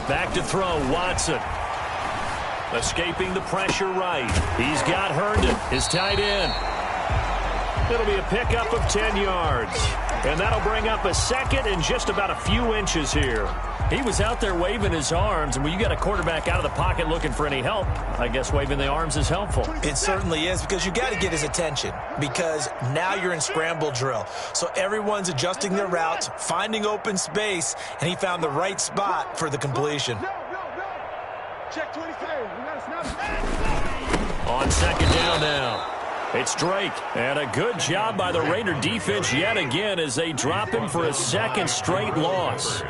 Back to throw, Watson. Escaping the pressure right. He's got Herndon, his tight end. It'll be a pickup of 10 yards. And that'll bring up a 2nd and just about a few inches here. He was out there waving his arms, and when you got a quarterback out of the pocket looking for any help, I guess waving the arms is helpful.
It certainly is, because you got to get his attention, because now you're in scramble drill. So everyone's adjusting their routes, finding open space, and he found the right spot for the completion.
Check 23.
On 2nd down now. It's Drake, and a good job by the Raider defense yet again as they drop him for a 2nd straight loss.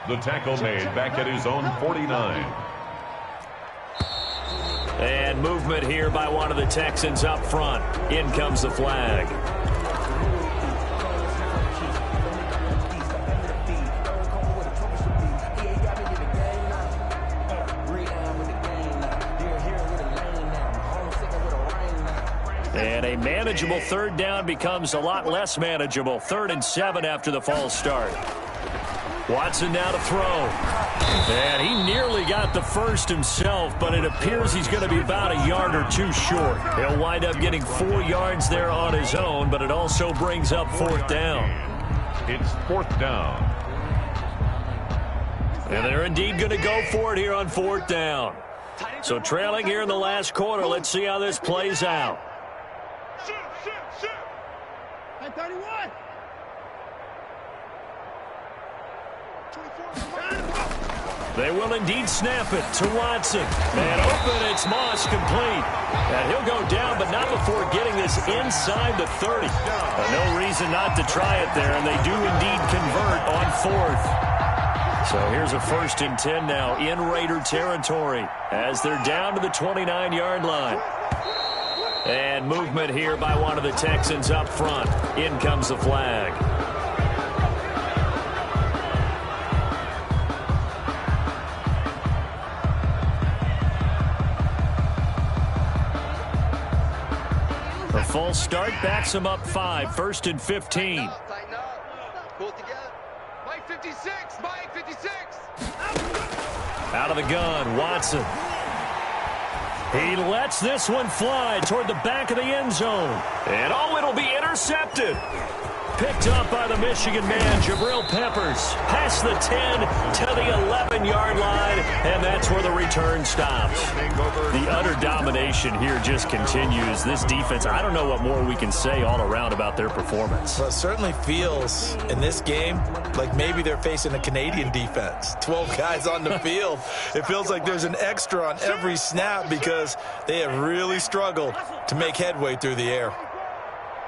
The tackle made back at his own 49.
And movement here by one of the Texans up front. In comes the flag. And a manageable 3rd down becomes a lot less manageable. 3rd and 7 after the false start. Watson now to throw. And he nearly got the first himself, but it appears he's going to be about a yard or 2 short. He'll wind up getting 4 yards there on his own, but it also brings up 4th down.
It's 4th down.
And they're indeed going to go for it here on 4th down. So trailing here in the last quarter, let's see how this plays out.
Hey, 31.
They will indeed snap it to Watson. And open, it's Moss complete. And he'll go down, but not before getting this inside the 30. No reason not to try it there, and they do indeed convert on 4th. So here's a 1st and 10 now in Raider territory as they're down to the 29-yard line. And movement here by one of the Texans up front. In comes the flag. The full start backs him up 5. 1st and 15.
Tighten up. Pull it together. Mike 56. Mike 56.
Out of the gun, Watson. He lets this one fly toward the back of the end zone. And oh, it'll be intercepted. Picked up by the Michigan man, Jabril Peppers. Past the 10 to the 11-yard line, and that's where the return stops. The utter domination here just continues. This defense, I don't know what more we can say all around about their performance.
Well, it certainly feels in this game like maybe they're facing a Canadian defense. 12 guys on the field. It feels like there's an extra on every snap because they have really struggled to make headway through the air.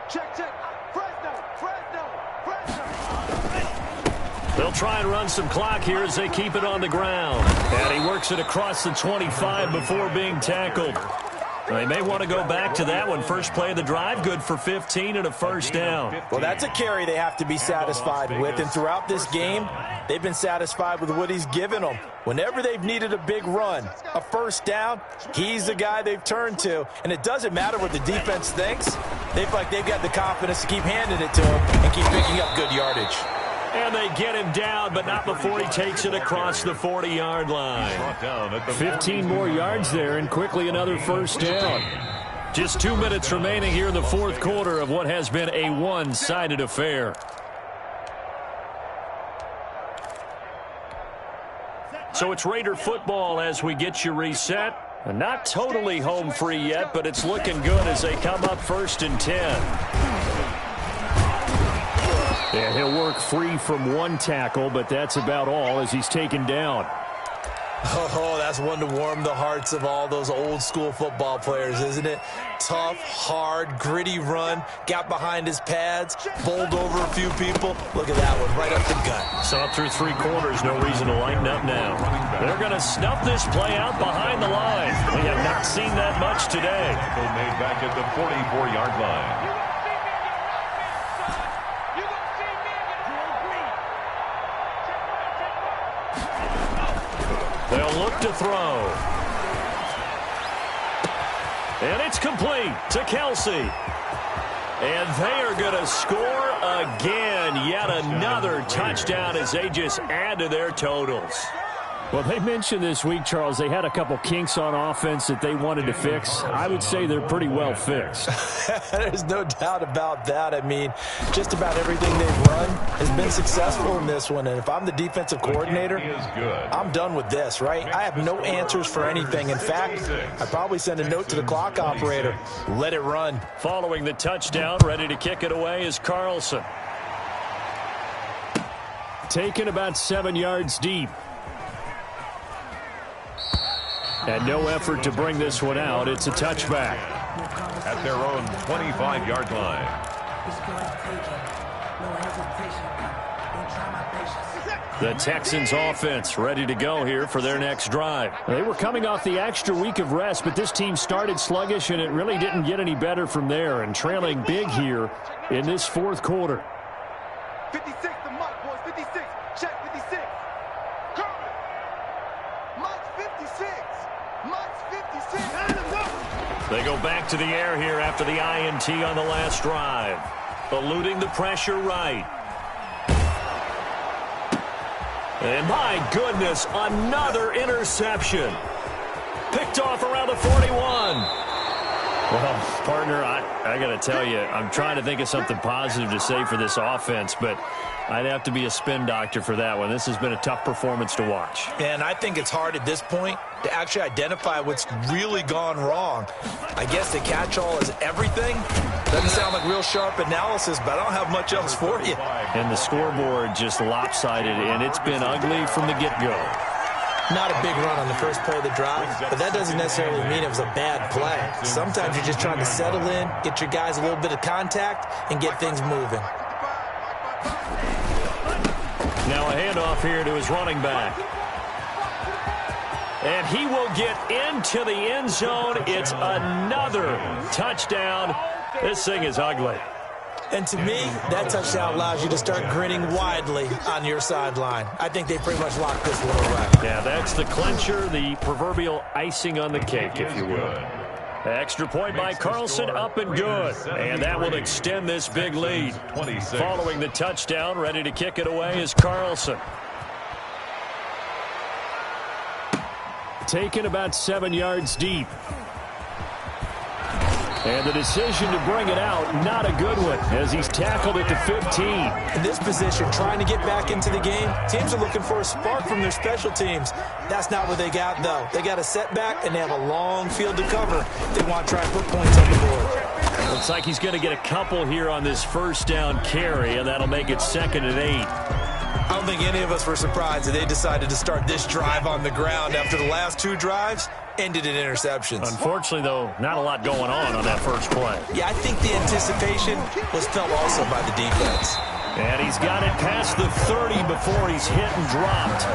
Check, check. First down.
They'll try and run some clock here as they keep it on the ground. And he works it across the 25 before being tackled. They may want to go back to that one. First play of the drive, good for 15 and a first down.
Well, that's a carry they have to be satisfied with. And throughout this game, they've been satisfied with what he's given them. Whenever they've needed a big run, a first down, he's the guy they've turned to. And it doesn't matter what the defense thinks. They feel like they've got the confidence to keep handing it to him and keep picking up good yardage.
And they get him down, but not before he takes it across the 40-yard line. 15 more yards there, and quickly another first down. Just 2 minutes remaining here in the fourth quarter of what has been a one-sided affair. So it's Raider football as we get you reset. Not totally home free yet, but it's looking good as they come up 1st and 10. And he'll work free from one tackle, but that's about all as he's taken down.
Oh, that's one to warm the hearts of all those old-school football players, isn't it? Tough, hard, gritty run, got behind his pads, bowled over a few people. Look at that one, right up the gut.
So up through 3 quarters, no reason to lighten up now. They're going to snuff this play out behind the line. We have not seen that much today.
Made back at the 44-yard line.
They'll look to throw. And it's complete to Kelsey. And they are going to score again. Yet another touchdown as they just add to their totals.
Well, they mentioned this week, Charles, they had a couple kinks on offense that they wanted to fix. I would say they're pretty well fixed.
There's no doubt about that. I mean, just about everything they've run has been successful in this one. And if I'm the defensive coordinator, I'm done with this, right? I have no answers for anything. In fact, I'd probably send a note to the clock operator. Let it run.
Following the touchdown, ready to kick it away is Carlson.
Taken about 7 yards deep. And no effort to bring this one out. It's a touchback.
At their own 25-yard line.
The Texans offense ready to go here for their next drive.
They were coming off the extra week of rest, but this team started sluggish, and it really didn't get any better from there, and trailing big here in this fourth quarter.
56, the mic, boys, 56. Check 56. Mike's 56. Mike's 56.
They go back to the air here after the INT on the last drive. Eluding the pressure right. And my goodness, another interception. Picked off around the 41.
Well, partner, I got to tell you, I'm trying to think of something positive to say for this offense, but I'd have to be a spin doctor for that one. This has been a tough performance to watch.
And I think it's hard at this point to actually identify what's really gone wrong. I guess the catch-all is everything. Doesn't sound like real sharp analysis, but I don't have much else for you.
And the scoreboard just lopsided, and it's been ugly from the get-go.
Not a big run on the first play of the drive, but that doesn't necessarily mean it was a bad play. Sometimes you're just trying to settle in, get your guys a little bit of contact, and get things moving.
Now a handoff here to his running back. And he will get into the end zone. It's another touchdown. This thing is ugly.
And to me, that touchdown allows you to start grinning widely on your sideline. I think they pretty much locked this one away.
Yeah, that's the clencher, the proverbial icing on the cake, if you will. Extra point by Carlson, up and good. And that will extend this big lead. Following the touchdown, ready to kick it away is Carlson.
Taken about 7 yards deep. And the decision to bring it out, not a good one, as he's tackled at the 15.
In this position, trying to get back into the game, teams are looking for a spark from their special teams. That's not what they got, though. They got a setback, and they have a long field to cover. They want to try and put points on the board.
Looks like he's going to get a couple here on this first down carry, and that'll make it 2nd and 8.
I don't think any of us were surprised that they decided to start this drive on the ground after the last 2 drives ended in interceptions.
Unfortunately, though, not a lot going on that first play.
Yeah, I think the anticipation was felt also by the defense.
And he's got it past the 30 before he's hit and dropped.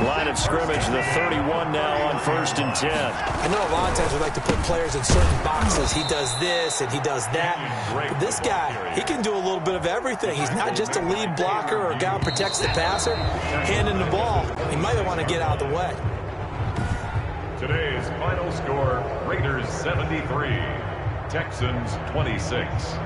Line of scrimmage, the 31 now on 1st and 10.
I know a lot of times we like to put players in certain boxes. He does this and he does that. But this guy, he can do a little bit of everything. He's not just a lead blocker or a guy who protects the passer. Handing the ball, he might want to get out of the way.
Today's final score, Raiders 73, Texans 26.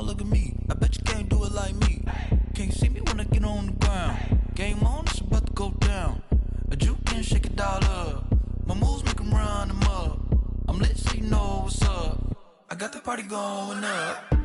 Look at me, I bet you can't do it like me. Can't see me when I get on the ground. Game on, it's about to go down. A juke and shake it all up. My moves make them run them up. I'm lit so you know what's up. I got the party going up.